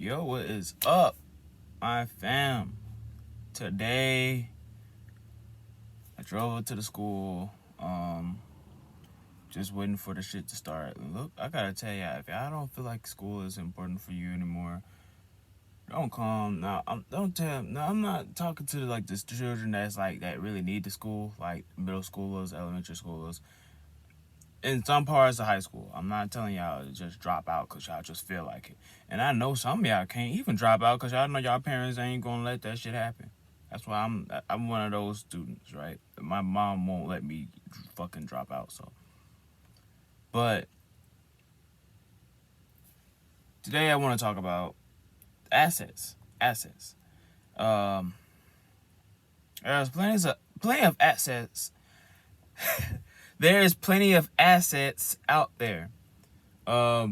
Yo, what is up, my fam? Today, I drove to the school, just waiting for the shit to start. Look, I gotta tell ya, if y'all don't feel like school is important for you anymore, don't come. Now, don't tell. Now, I'm not talking to like the children that really need the school, like middle schoolers, elementary schoolers. In some parts of high school, I'm not telling y'all to just drop out because y'all just feel like it. And I know some of y'all can't even drop out because y'all know y'all parents ain't gonna let that shit happen. That's why I'm one of those students, right? My mom won't let me fucking drop out. So, but today I want to talk about assets. Assets. Um, there's plenty of assets. There is plenty of assets out there. I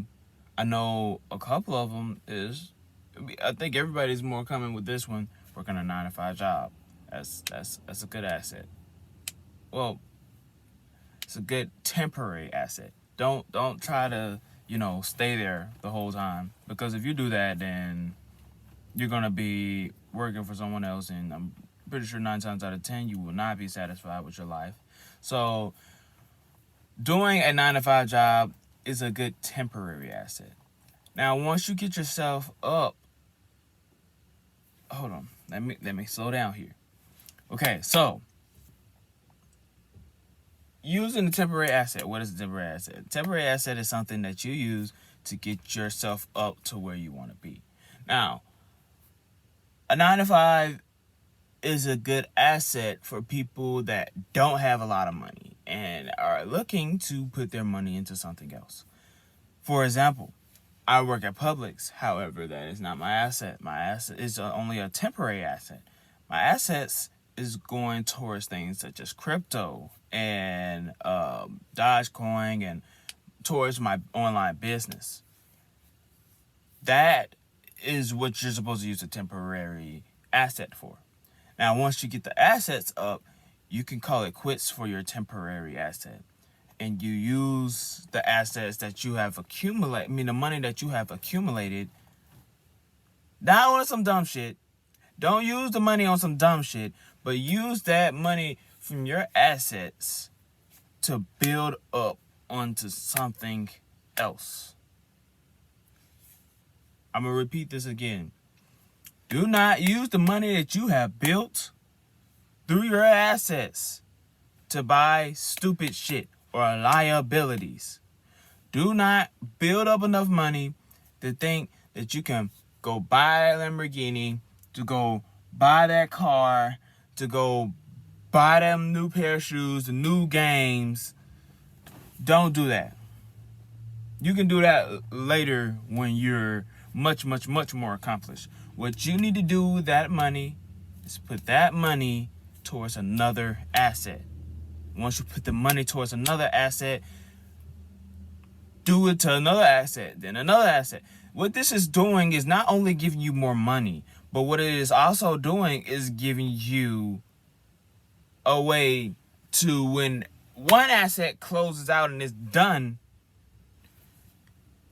know a couple of them is. I think everybody's more coming with this one. Working a 9 to 5 job. That's a good asset. Well, it's a good temporary asset. Don't try to stay there the whole time, because if you do that, then you're gonna be working for someone else, and I'm pretty sure 9 times out of 10 you will not be satisfied with your life. So doing a 9 to 5 job is a good temporary asset. Now, once you get yourself up, hold on, let me slow down here. Okay, so using a temporary asset. What is a temporary asset? A temporary asset is something that you use to get yourself up to where you want to be. Now, a 9 to 5 is a good asset for people that don't have a lot of money and are looking to put their money into something else. For example, I work at Publix. However, that is not my asset. My asset is only a temporary asset. My assets is going towards things such as crypto and Dogecoin, and towards my online business. That is what you're supposed to use a temporary asset for. Now, once you get the assets up, you can call it quits for your temporary asset. And you use the assets that you have accumulated, the money that you have accumulated, not on some dumb shit. Don't use the money on some dumb shit, but use that money from your assets to build up onto something else. I'm going to repeat this again. Do not use the money that you have built through your assets to buy stupid shit or liabilities. Do not build up enough money to think that you can go buy a Lamborghini, to go buy that car, to go buy them new pair of shoes, the new games. Don't do that. You can do that later when you're much, much, much more accomplished. What you need to do with that money is put that money towards another asset. Once you put the money towards another asset, do it to another asset, then another asset. What this is doing is not only giving you more money, but what it is also doing is giving you a way to, when one asset closes out and is done,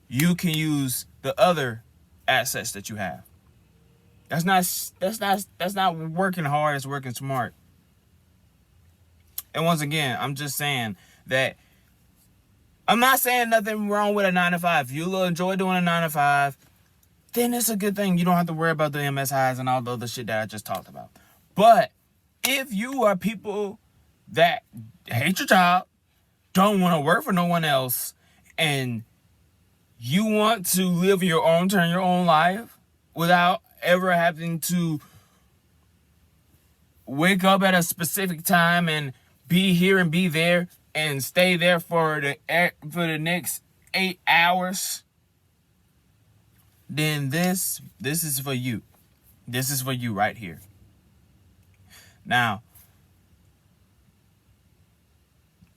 you can use the other assets that you have. That's not working hard, it's working smart. And once again, I'm just saying that I'm not saying nothing wrong with a 9 to 5. If you enjoy doing a 9 to 5, then it's a good thing. You don't have to worry about the MSIs and all the other shit that I just talked about. But if you are people that hate your job, don't want to work for no one else, and you want to live your own, turn your own life without ever having to wake up at a specific time and be here and be there and stay there for the next 8 hours, then this is for you. This is for you right here. Now,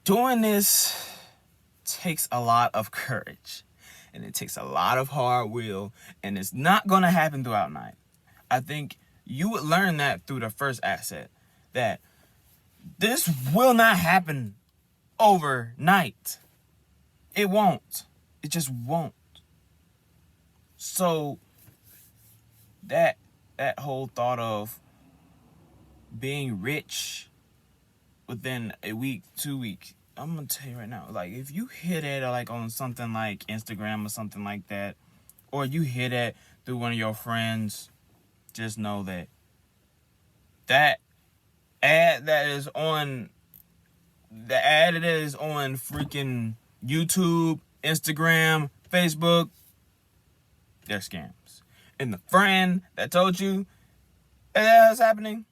doing this takes a lot of courage, and it takes a lot of hard will, and it's not going to happen throughout night. I think you would learn that through the first asset, that this will not happen overnight. It won't. It just won't. So that whole thought of being rich within a week, 2 weeks. I'm gonna tell you right now, like if you hit it like on something like Instagram or something like that, or you hit it through one of your friends, just know that ad that is on freaking YouTube, Instagram, Facebook, they're scams. And the friend that told you that's happening,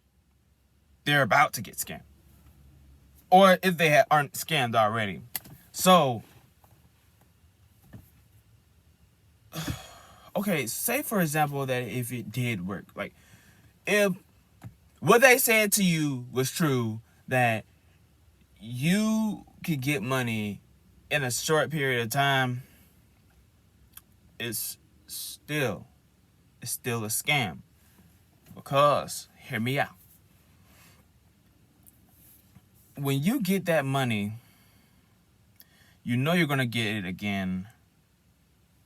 they're about to get scammed. Or if they aren't scammed already. So, okay, say for example that if it did work, like if what they said to you was true, that you could get money in a short period of time, it's still a scam. Because, hear me out. When you get that money, you know you're gonna get it again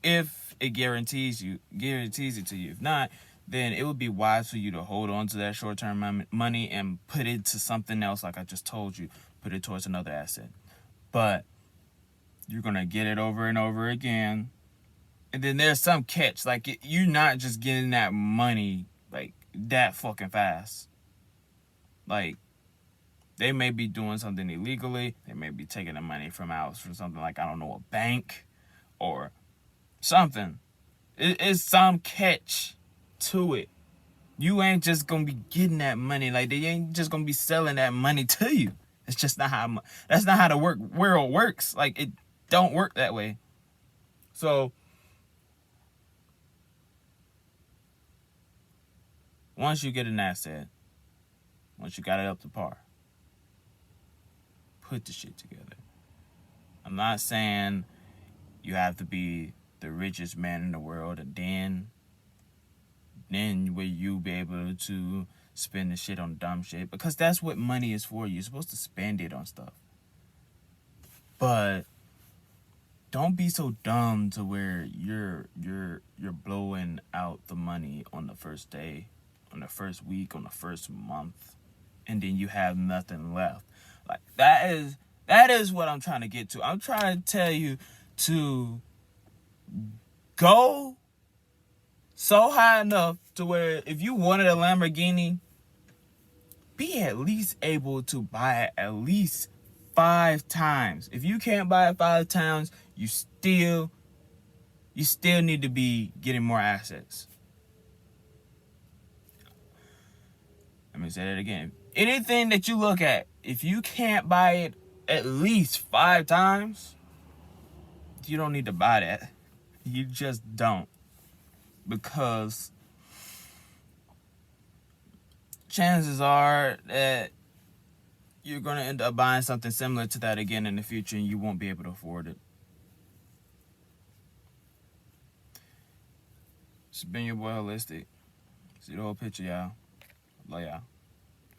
if it guarantees it to you. If not, then it would be wise for you to hold on to that short-term money and put it to something else, like I just told you. Put it towards another asset. But you're gonna get it over and over again. And then there's some catch. Like, you're not just getting that money, like, that fucking fast. Like, they may be doing something illegally. They may be taking the money from something like, I don't know, a bank or something. It's some catch to it. You ain't just gonna be getting that money. Like, they ain't just gonna be selling that money to you. It's just not how. That's not how the world works. Like, it don't work that way. So once you get an asset, once you got it up to par, put the shit together. I'm not saying you have to be the richest man in the world, and then will you be able to spend the shit on dumb shit, because that's what money is for. You're supposed to spend it on stuff. But don't be so dumb to where you're blowing out the money on the first day, on the first week, on the first month, and then you have nothing left. Like, that is what I'm trying to get to. I'm trying to tell you to go so high enough to where if you wanted a Lamborghini, be at least able to buy it at least 5 times. If you can't buy it 5 times, you still need to be getting more assets. Let me say that again. Anything that you look at, if you can't buy it at least 5 times, you don't need to buy that. You just don't. Because chances are that you're going to end up buying something similar to that again in the future, and you won't be able to afford it. It's been your boy Holistic. See the whole picture, y'all. Love y'all.